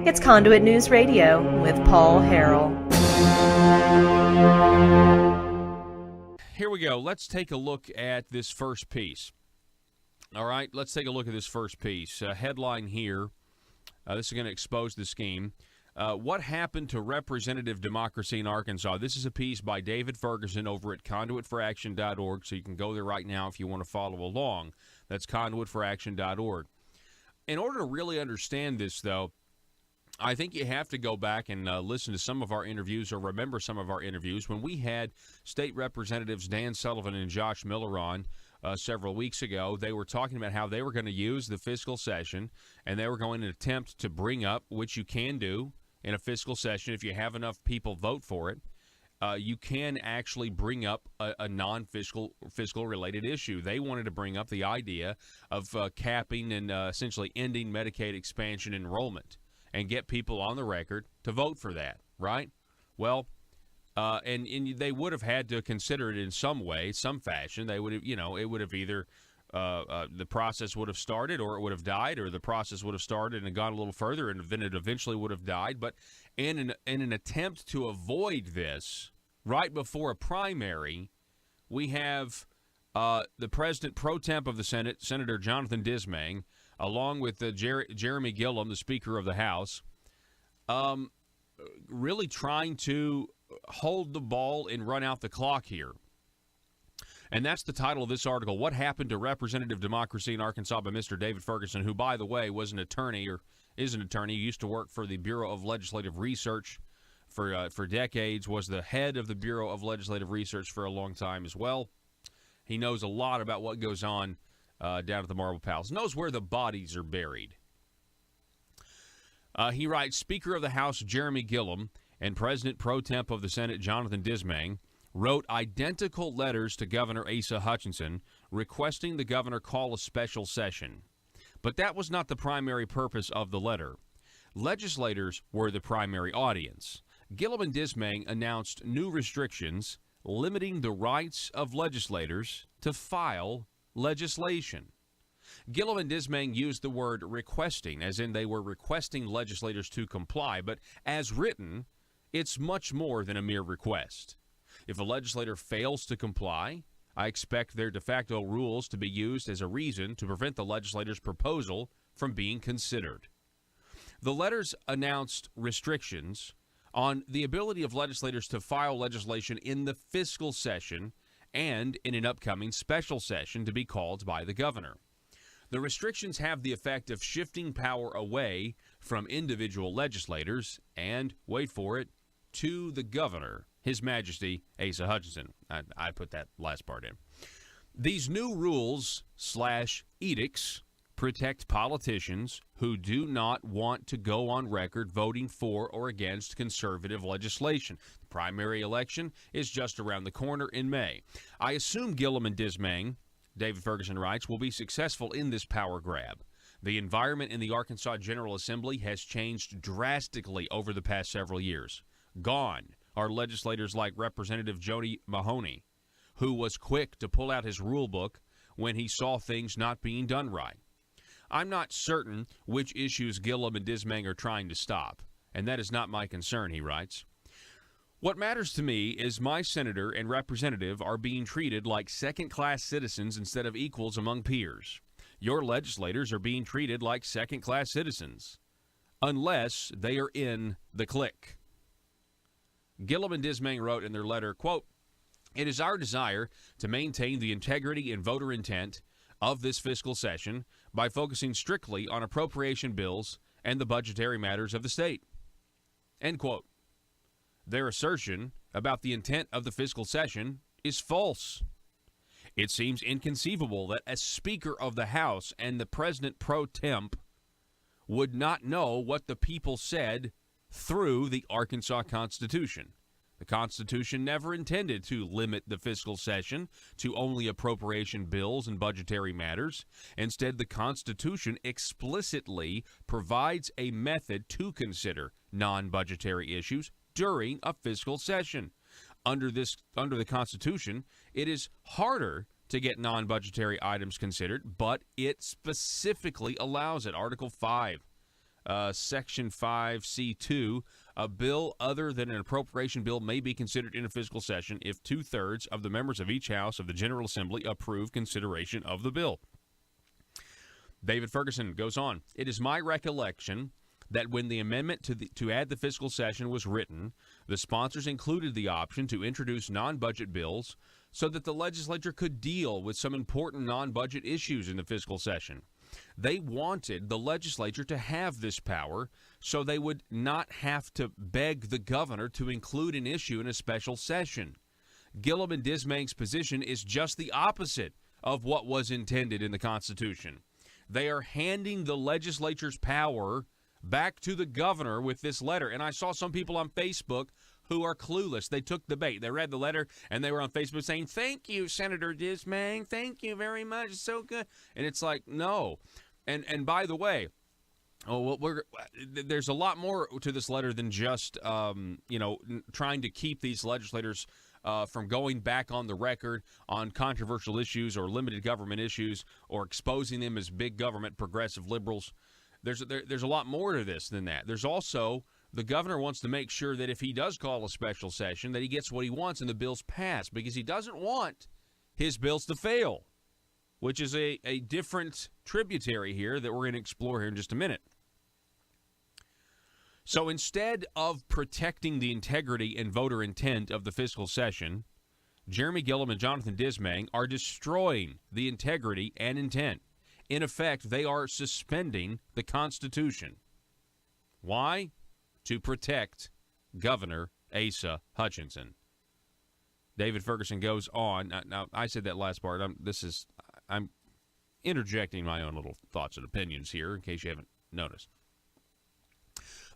It's Conduit News Radio with Paul Harrell. Here we go. Let's take a look at this first piece. All right, let's take a look at this first piece. Headline here. This is going to expose the scheme. What happened to representative democracy in Arkansas? This is a piece by David Ferguson over at conduitforaction.org, so you can go there right now if you want to follow along. That's conduitforaction.org. In order to really understand this, though, I think you have to go back and listen to some of our interviews or remember some of our interviews. When we had State Representatives Dan Sullivan and Josh Miller on several weeks ago, they were talking about how they were going to use the fiscal session and they were going to attempt to bring up, which you can do in a fiscal session if you have enough people vote for it, you can actually bring up a non-fiscal related issue. They wanted to bring up the idea of capping and essentially ending Medicaid expansion enrollment and get people on the record to vote for that, right? Well, and they would have had to consider it in some way, some fashion. They would have, it would have either the process would have started or it would have died, or the process would have started and gone a little further and then it eventually would have died. But in an attempt to avoid this, right before a primary, we have the president pro temp of the Senate, Senator Jonathan Dismang, along with Jeremy Gillam, the Speaker of the House, really trying to hold the ball and run out the clock here. And that's the title of this article, What Happened to Representative Democracy in Arkansas, by Mr. David Ferguson, who, by the way, was an attorney or is an attorney. He used to work for the Bureau of Legislative Research for decades, was the head of the Bureau of Legislative Research for a long time as well. He knows a lot about what goes on down at the Marble Palace, knows where the bodies are buried. He writes, Speaker of the House Jeremy Gillam and President Pro Temp of the Senate Jonathan Dismang wrote identical letters to Governor Asa Hutchinson requesting the governor call a special session. But that was not the primary purpose of the letter. Legislators were the primary audience. Gillam and Dismang announced new restrictions limiting the rights of legislators to file legislation. Gillam and Dismang used the word requesting, as in they were requesting legislators to comply, but as written, it's much more than a mere request. If a legislator fails to comply, I expect their de facto rules to be used as a reason to prevent the legislator's proposal from being considered. The letters announced restrictions on the ability of legislators to file legislation in the fiscal session and in an upcoming special session to be called by the governor. The restrictions have the effect of shifting power away from individual legislators and, wait for it, to the governor, His Majesty Asa Hutchinson. I put that last part in. These new rules/edicts protect politicians who do not want to go on record voting for or against conservative legislation. The primary election is just around the corner in May. I assume Gillam and Dismang, David Ferguson writes, will be successful in this power grab. The environment in the Arkansas General Assembly has changed drastically over the past several years. Gone are legislators like Representative Jody Mahoney, who was quick to pull out his rule book when he saw things not being done right. I'm not certain which issues Gillam and Dismang are trying to stop, and that is not my concern, he writes. What matters to me is my senator and representative are being treated like second-class citizens instead of equals among peers. Your legislators are being treated like second-class citizens, unless they are in the clique. Gillam and Dismang wrote in their letter, quote, It is our desire to maintain the integrity and voter intent of this fiscal session by focusing strictly on appropriation bills and the budgetary matters of the state. End quote. Their assertion about the intent of the fiscal session is false. It seems inconceivable that a Speaker of the House and the President pro temp would not know what the people said through the Arkansas Constitution. The Constitution never intended to limit the fiscal session to only appropriation bills and budgetary matters. Instead, the Constitution explicitly provides a method to consider non-budgetary issues during a fiscal session. Under the Constitution, it is harder to get non-budgetary items considered, but it specifically allows it. Article 5 Section 5C2, a bill other than an appropriation bill may be considered in a fiscal session if 2/3 of the members of each house of the General Assembly approve consideration of the bill. David Ferguson goes on, it is my recollection that when the amendment to add the fiscal session was written, the sponsors included the option to introduce non-budget bills so that the legislature could deal with some important non-budget issues in the fiscal session. They wanted the legislature to have this power so they would not have to beg the governor to include an issue in a special session. Gillam and Dismang's position is just the opposite of what was intended in the Constitution. They are handing the legislature's power back to the governor with this letter. And I saw some people on Facebook who are clueless. They took the bait. They read the letter, and they were on Facebook saying, thank you, Senator Dismang. Thank you very much. It's so good. And it's like, no. And by the way, there's a lot more to this letter than just, trying to keep these legislators from going back on the record on controversial issues or limited government issues or exposing them as big government progressive liberals. There's a lot more to this than that. There's also the governor wants to make sure that if he does call a special session, that he gets what he wants and the bills pass, because he doesn't want his bills to fail, which is a different tributary here that we're going to explore here in just a minute. So instead of protecting the integrity and voter intent of the fiscal session, Jeremy Gillam and Jonathan Dismang are destroying the integrity and intent. In effect, they are suspending the Constitution. Why? To protect Governor Asa Hutchinson. David Ferguson goes on. Now, I said that last part. I'm interjecting my own little thoughts and opinions here in case you haven't noticed.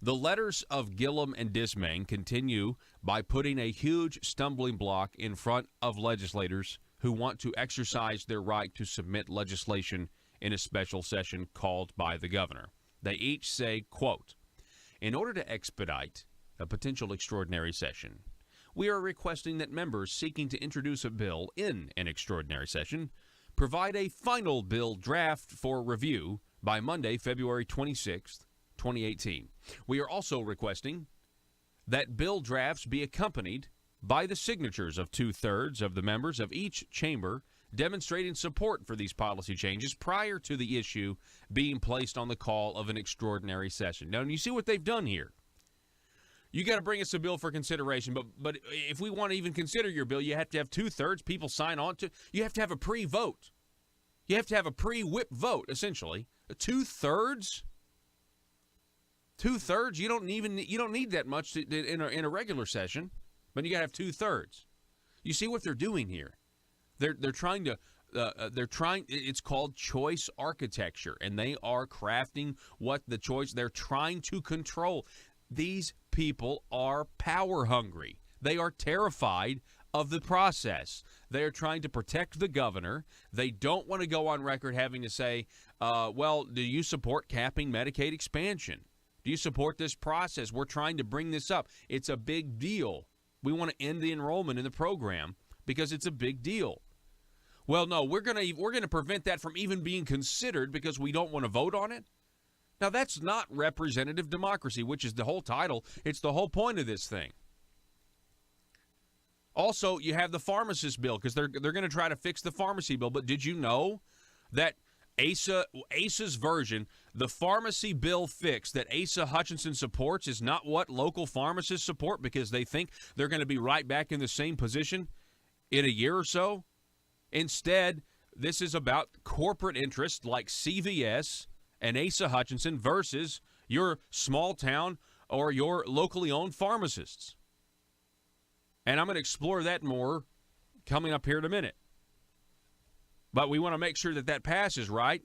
The letters of Gillam and Dismang continue by putting a huge stumbling block in front of legislators who want to exercise their right to submit legislation in a special session called by the governor. They each say, quote, in order to expedite a potential extraordinary session, we are requesting that members seeking to introduce a bill in an extraordinary session provide a final bill draft for review by Monday, February 26th, 2018. We are also requesting that bill drafts be accompanied by the signatures of 2/3 of the members of each chamber demonstrating support for these policy changes prior to the issue being placed on the call of an extraordinary session. Now, you see what they've done here. You got to bring us a bill for consideration, but if we want to even consider your bill, you have to have 2/3 people sign on to. You have to have a pre-vote. You have to have a pre-whip vote, essentially. 2/3. 2/3. You don't need that much in a regular session, but you got to have 2/3. You see what they're doing here. They're trying to. It's called choice architecture, and they are crafting what the choice. They're trying to control. These people are power hungry. They are terrified of the process. They are trying to protect the governor. They don't want to go on record having to say, well, do you support capping Medicaid expansion? Do you support this process? We're trying to bring this up. It's a big deal. We want to end the enrollment in the program because it's a big deal. Well, no, we're going to prevent that from even being considered because we don't want to vote on it. Now, that's not representative democracy, which is the whole title. It's the whole point of this thing. Also, you have the pharmacist bill because they're going to try to fix the pharmacy bill. But did you know that Asa's version, the pharmacy bill fix that Asa Hutchinson supports, is not what local pharmacists support because they think they're going to be right back in the same position in a year or so? Instead, this is about corporate interests like CVS and Asa Hutchinson versus your small town or your locally owned pharmacists. And I'm going to explore that more coming up here in a minute. But we want to make sure that passes, right?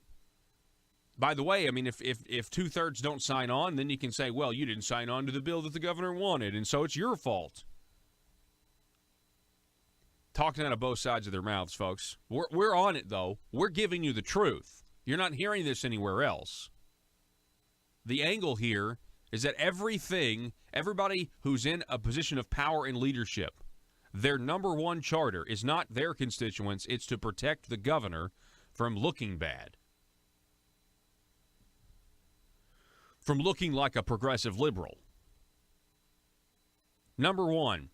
By the way, I mean, if 2/3 don't sign on, then you can say, well, you didn't sign on to the bill that the governor wanted, and so it's your fault. Talking out of both sides of their mouths, folks. We're on it, though. We're giving you the truth. You're not hearing this anywhere else. The angle here is that everybody who's in a position of power and leadership, their number one charter is not their constituents, it's to protect the governor from looking bad. from looking like a progressive liberal. Number one,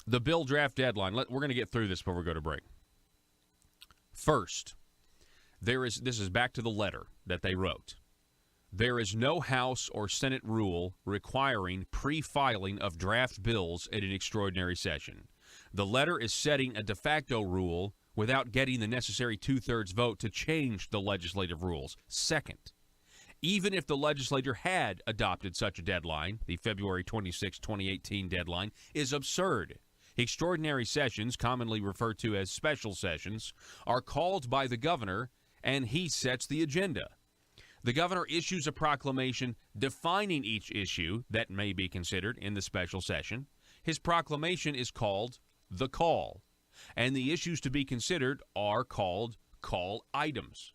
the bill draft deadline. We're going to get through this before we go to break. First, this is back to the letter that they wrote. There is no House or Senate rule requiring pre-filing of draft bills at an extraordinary session. The letter is setting a de facto rule without getting the necessary two-thirds vote to change the legislative rules. Second, even if the legislature had adopted such a deadline, the February 26, 2018 deadline is absurd. Extraordinary sessions, commonly referred to as special sessions, are called by the governor, and he sets the agenda. The governor issues a proclamation defining each issue that may be considered in the special session. His proclamation is called the call, and the issues to be considered are called call items.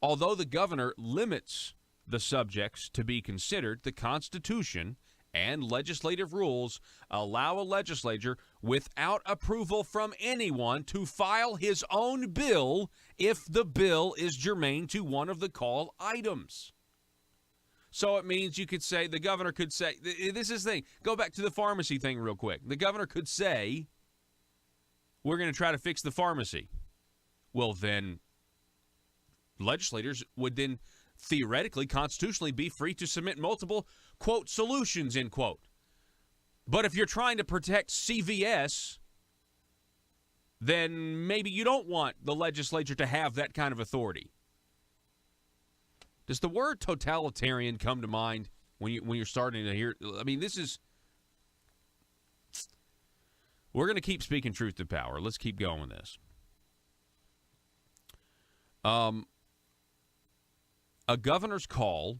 Although the governor limits the subjects to be considered, the Constitution and legislative rules allow a legislature without approval from anyone to file his own bill if the bill is germane to one of the call items. So it means you could say, the governor could say, this is the thing, go back to the pharmacy thing real quick. The governor could say, we're going to try to fix the pharmacy. Well, then legislators would then theoretically, constitutionally be free to submit multiple, quote, solutions, end quote. But if you're trying to protect CVS, then maybe you don't want the legislature to have that kind of authority. Does the word totalitarian come to mind when you're starting to hear? I mean, we're going to keep speaking truth to power. Let's keep going with this. A governor's call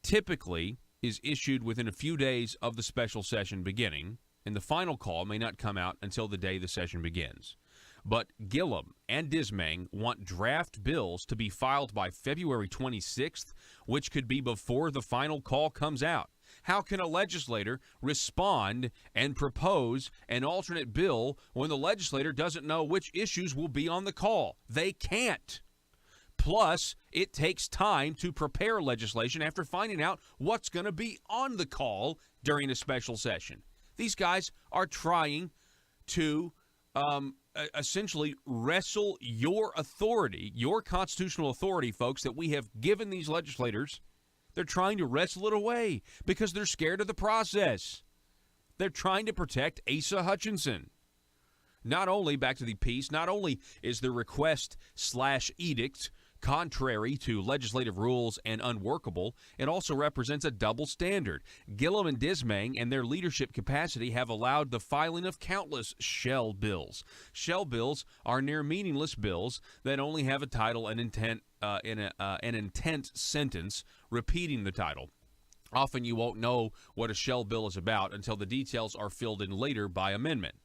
typically is issued within a few days of the special session beginning, and the final call may not come out until the day the session begins. But Gillam and Dismang want draft bills to be filed by February 26th, which could be before the final call comes out. How can a legislator respond and propose an alternate bill when the legislator doesn't know which issues will be on the call? They can't. Plus, it takes time to prepare legislation after finding out what's going to be on the call during a special session. These guys are trying to essentially wrestle your authority, your constitutional authority, folks, that we have given these legislators. They're trying to wrestle it away because they're scared of the process. They're trying to protect Asa Hutchinson. Not only, back to the piece, not only is the request/edict contrary to legislative rules and unworkable, it also represents a double standard. Gillam and Dismang and their leadership capacity have allowed the filing of countless shell bills. Shell bills are near meaningless bills that only have a title and intent an intent sentence repeating the title. Often you won't know what a shell bill is about until the details are filled in later by amendment.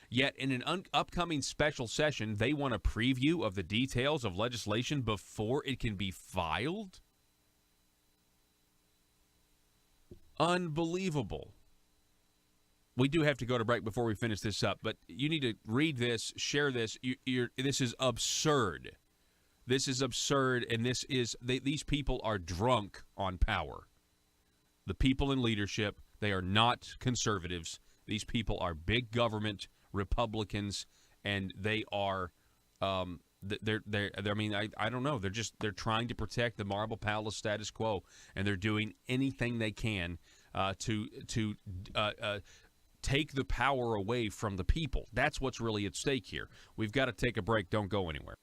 Yet, in an upcoming special session, they want a preview of the details of legislation before it can be filed? Unbelievable. We do have to go to break before we finish this up, but you need to read this, share this. This is absurd. This is absurd, and these people are drunk on power. The people in leadership, they are not conservatives. These people are big government Republicans, and they are I mean, I don't know, they're trying to protect the marble palace status quo, and they're doing anything they can to take the power away from the people. That's what's really at stake here. We've got to take a break. Don't go anywhere.